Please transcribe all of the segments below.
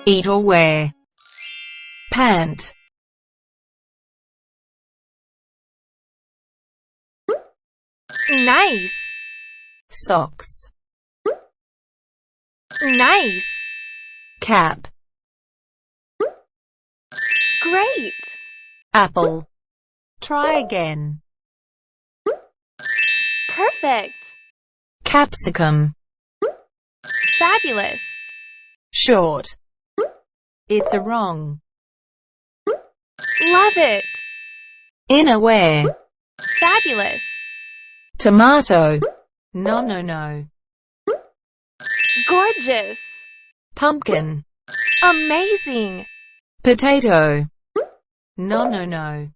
Eat or wear. Pant. Nice. Socks. Nice. Cap. Great. Apple. Try again. Perfect. Capsicum. Fabulous. Short. It's a wrong. Love it. Innerwear. Fabulous. Tomato. No. Gorgeous. Pumpkin. Amazing. Potato. No.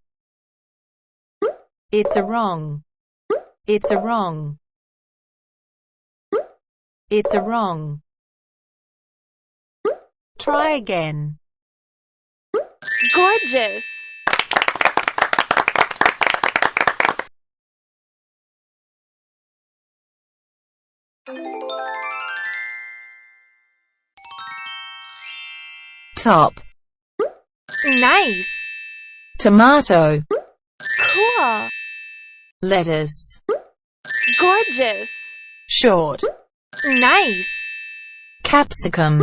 It's a wrong. It's a wrong. It's a wrong. Try again. Gorgeous. Top. Nice. Tomato. Cool. Lettuce. Gorgeous. Short. Nice. Capsicum.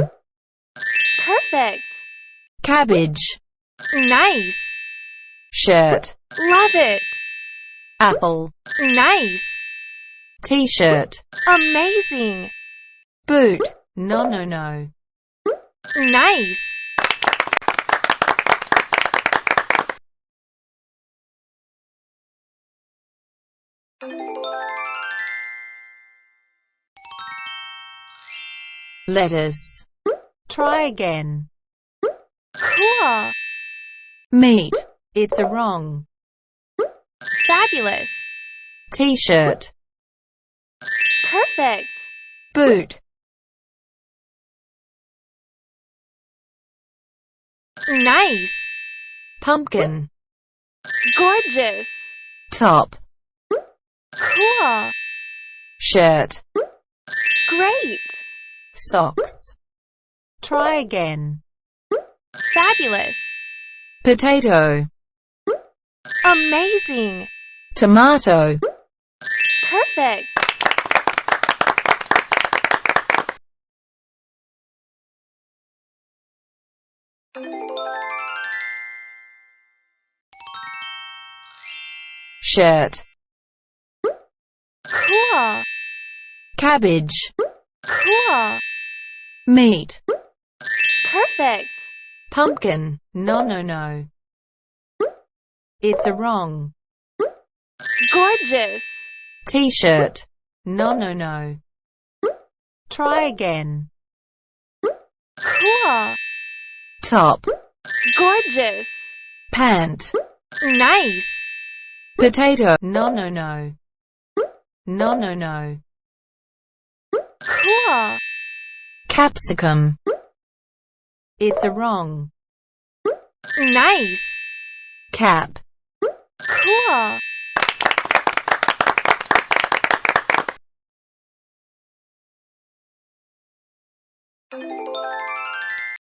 Perfect. Cabbage. Nice. Shirt. Love it. Apple. Nice. T-shirt. Amazing. Boot. No. Nice. Lettuce. Try again. Cool. Meat. It's a wrong. Fabulous. T-shirt. Perfect. Boot. Nice. Pumpkin. Gorgeous. Top. Cool. Shirt. Great. Socks. Try again. Fabulous. Potato. Amazing. Tomato. Perfect. Shirt. Cool. Cabbage. Cool. Meat. Perfect. Pumpkin. No. It's a wrong. Gorgeous. T-shirt. No. Try again. Cool. Top. Gorgeous. Pant. Nice. Potato. No. No. Cool. Capsicum. It's a wrong. Nice. Cap. Cool.